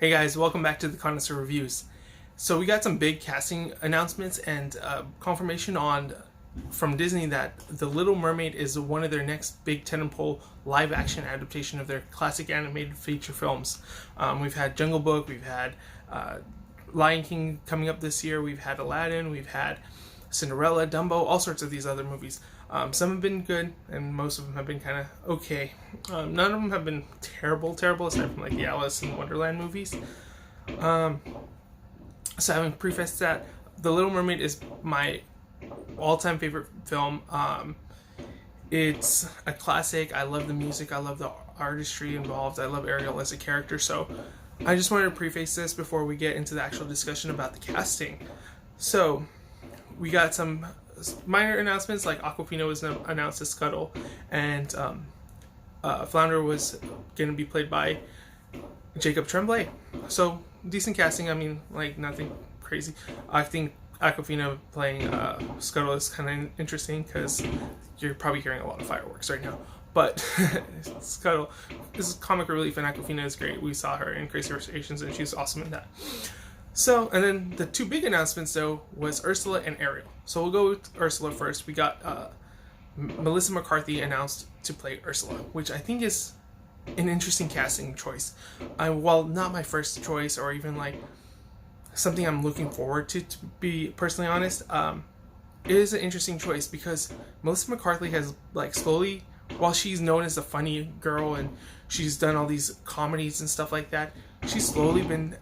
Hey guys, welcome back to TheConnoisseur Reviews. So we got some big casting announcements and confirmation from Disney that The Little Mermaid is one of their next big tentpole live-action adaptation of their classic animated feature films. We've had Jungle Book, we've had Lion King coming up this year, we've had Aladdin, we've had Cinderella, Dumbo, all sorts of these other movies. Some have been good, and most of them have been kind of okay. None of them have been terrible, aside from like the Alice in Wonderland movies. So having prefaced that, The Little Mermaid is my all-time favorite film. It's a classic. I love the music. I love the artistry involved. I love Ariel as a character. So I just wanted to preface this before we get into the actual discussion about the casting. So we got some minor announcements, like Aquafina was announced as Scuttle, and Flounder was going to be played by Jacob Tremblay. So decent casting. I mean, like nothing crazy. I think Aquafina playing Scuttle is kind of interesting because you're probably hearing a lot of fireworks right now. But Scuttle is comic relief, and Aquafina is great. We saw her in Crazy Rich Asians, and she's awesome in that. So, and then the two big announcements, though, was Ursula and Ariel. So we'll go with Ursula first. We got Melissa McCarthy announced to play Ursula, which I think is an interesting casting choice. While not my first choice or even like something I'm looking forward to be personally honest, it is an interesting choice because Melissa McCarthy has like slowly, while she's known as a funny girl and she's done all these comedies and stuff like that, she's slowly been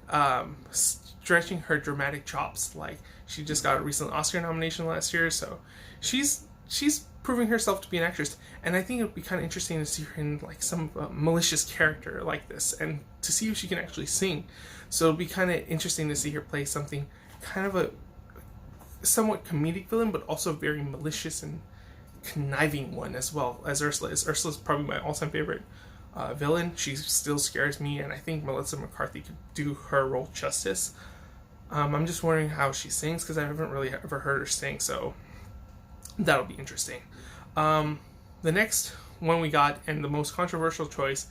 stretching her dramatic chops. Like she just got a recent Oscar nomination last year, so she's proving herself to be an actress, and I think it would be kind of interesting to see her in like some malicious character like this, and to see if she can actually sing. So it'll be kind of interesting to see her play something kind of a somewhat comedic villain, but also very malicious and conniving one as well as Ursula is. Ursula's probably my all-time favorite villain. She still scares me, and I think Melissa McCarthy could do her role justice. I'm just wondering how she sings because I haven't really ever heard her sing, so that'll be interesting. The next one we got, and the most controversial choice,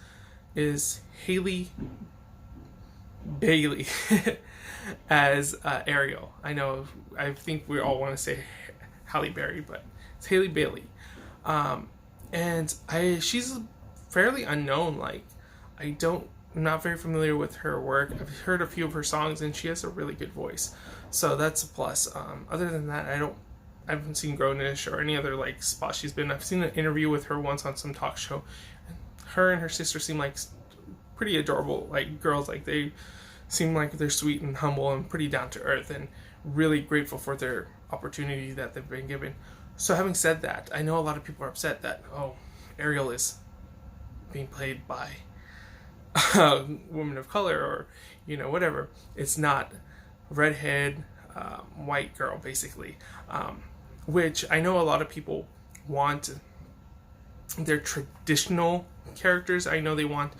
is Haley Bailey as Ariel. I think we all want to say Halle Berry, but it's Haley Bailey. And she's fairly unknown. Like, I'm not very familiar with her work. I've heard a few of her songs, and she has a really good voice, so that's a plus. Other than that, I haven't seen Grownish or any other like spot she's been. I've seen an interview with her once on some talk show. Her and her sister seem like pretty adorable, like girls. Like they seem like they're sweet and humble and pretty down to earth, and really grateful for their opportunity that they've been given. So having said that, I know a lot of people are upset that Ariel is being played by a woman of color, or whatever. It's not redhead white girl basically, which I know a lot of people want their traditional characters. I know they want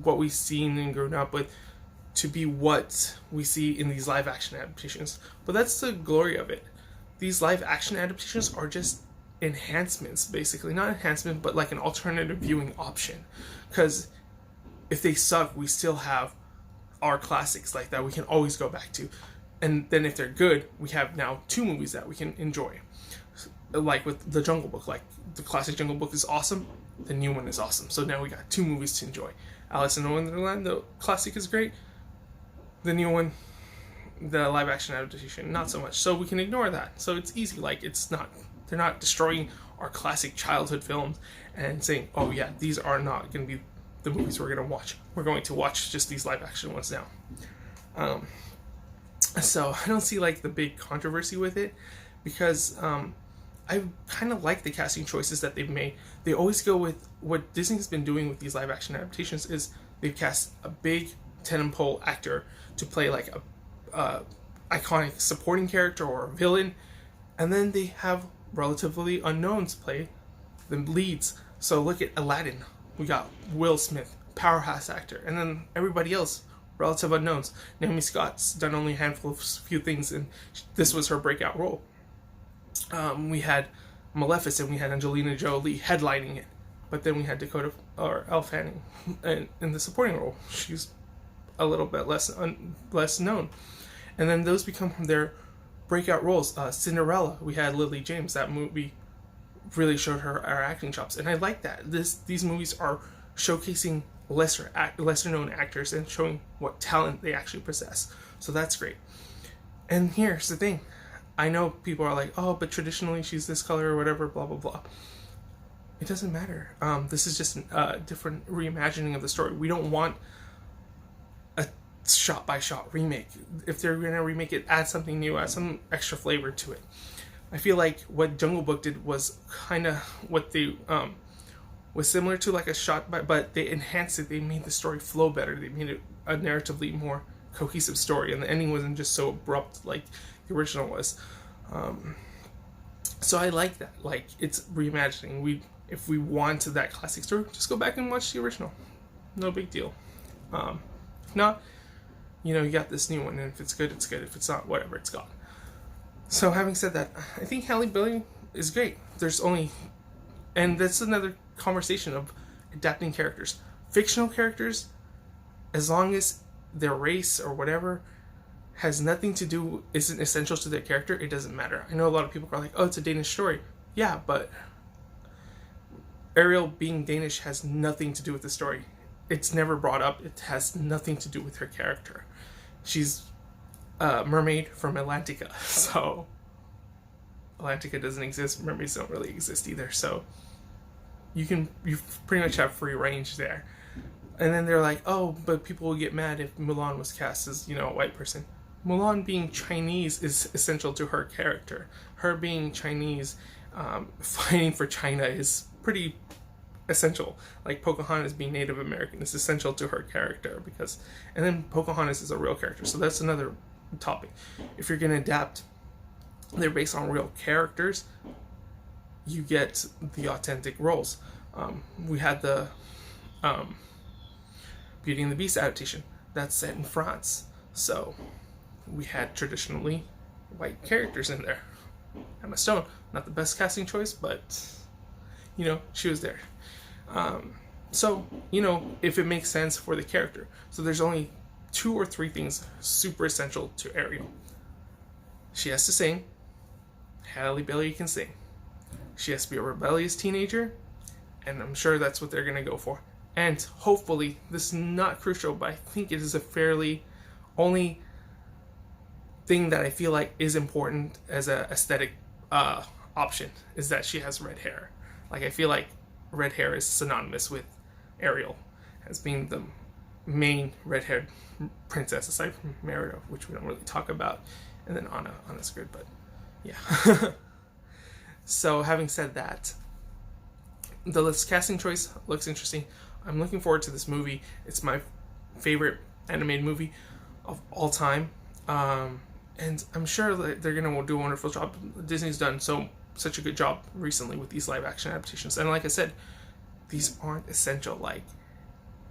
what we've seen and grown up with to be what we see in these live action adaptations, but that's the glory of it. These live action adaptations are just enhancements, basically. Not enhancement, but like an alternative viewing option, because if they suck, we still have our classics like that we can always go back to. And then if they're good, we have now two movies that we can enjoy. Like with the Jungle Book, like the classic Jungle Book is awesome, the new one is awesome. So now we got two movies to enjoy. Alice in Wonderland, the classic is great. The new one, the live action adaptation, not so much. So we can ignore that. So it's easy. Like they're not destroying our classic childhood films and saying, oh yeah, these are not going to be the movies we're going to watch. We're going to watch just these live action ones now. So I don't see like the big controversy with it, because I kind of like the casting choices that they've made. They always go with what Disney's been doing with these live action adaptations, is they've cast a big tentpole actor to play like a iconic supporting character or a villain, and then they have relatively unknowns play the leads. So look at Aladdin. We got Will Smith, powerhouse actor, and then everybody else, relative unknowns. Naomi Scott's done only a handful of few things, and this was her breakout role. We had Maleficent, we had Angelina Jolie headlining it, but then we had Elle Fanning in the supporting role. She's a little bit less known, and then those become their breakout roles. Cinderella, we had Lily James. That movie really showed her acting chops, and I like that. These movies are showcasing lesser known actors and showing what talent they actually possess. So that's great. And here's the thing. I know people are like, oh, but traditionally she's this color or whatever, blah, blah, blah. It doesn't matter. This is just a different reimagining of the story. We don't want a shot-by-shot remake. If they're going to remake it, add something new, add some extra flavor to it. I feel like what Jungle Book did was kind of what they was similar to like a shot, but they enhanced it. They made the story flow better. They made it a narratively more cohesive story, and the ending wasn't just so abrupt like the original was. So I like that. Like, it's reimagining. If we want that classic story, just go back and watch the original. No big deal. If not, you got this new one, and if it's good, it's good. If it's not, whatever, it's gone. So having said that, I think Halle Berry is great. And that's another conversation of adapting characters. Fictional characters, as long as their race or whatever has nothing to do, isn't essential to their character, it doesn't matter. I know a lot of people are like, oh, it's a Danish story. Yeah, but Ariel being Danish has nothing to do with the story. It's never brought up. It has nothing to do with her character. She's a mermaid from Atlantica, so Atlantica doesn't exist. Mermaids don't really exist either, so you pretty much have free range there. And then they're like, oh, but people will get mad if Mulan was cast as, a white person. Mulan being Chinese is essential to her character. Her being Chinese, fighting for China is pretty essential. Like Pocahontas being Native American is essential to her character and then Pocahontas is a real character, so that's another topic. If you're going to adapt, they're based on real characters, you get the authentic roles. We had the Beauty and the Beast adaptation that's set in France, so we had traditionally white characters in there. Emma Stone, not the best casting choice, but she was there. So if it makes sense for the character. So there's only 2 or 3 things super essential to Ariel. She has to sing. Halle Berry can sing. She has to be a rebellious teenager, and I'm sure that's what they're going to go for. And hopefully, this is not crucial, but I think it is a fairly only thing that I feel like is important as a aesthetic option is that she has red hair. Like, I feel like red hair is synonymous with Ariel as being the main red-haired princess, aside from Merida, which we don't really talk about, and then Anna's good, but yeah. So having said that, the casting choice looks interesting. I'm looking forward to this movie. It's my favorite animated movie of all time, and I'm sure that they're gonna do a wonderful job. Disney's done such a good job recently with these live action adaptations, and like I said, these aren't essential. Like,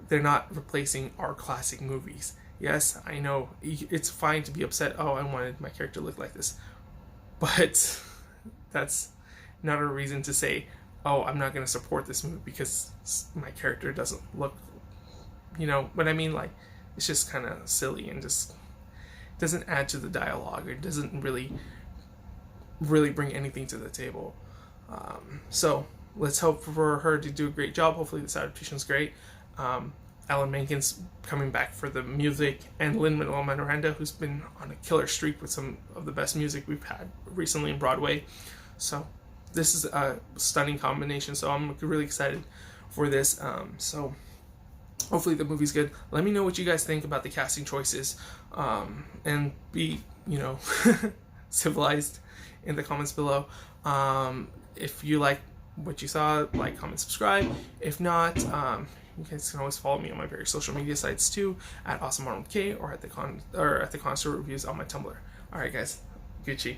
they're not replacing our classic movies. Yes, I know it's fine to be upset. Oh, I wanted my character to look like this, but that's not a reason to say, oh, I'm not going to support this movie because my character doesn't look, what I mean? Like, it's just kind of silly and just doesn't add to the dialogue. It doesn't really bring anything to the table. So let's hope for her to do a great job. Hopefully this adaptation is great. Alan Menken's coming back for the music, and Lin-Manuel Miranda, who's been on a killer streak with some of the best music we've had recently in Broadway. So this is a stunning combination, so I'm really excited for this. So hopefully the movie's good. Let me know what you guys think about the casting choices, and be, civilized in the comments below. If you like what you saw, like, comment, subscribe. If not, you guys can always follow me on my various social media sites too, at AwesomeArnoldK or at TheConnoisseur Reviews on my Tumblr. Alright guys, Gucci.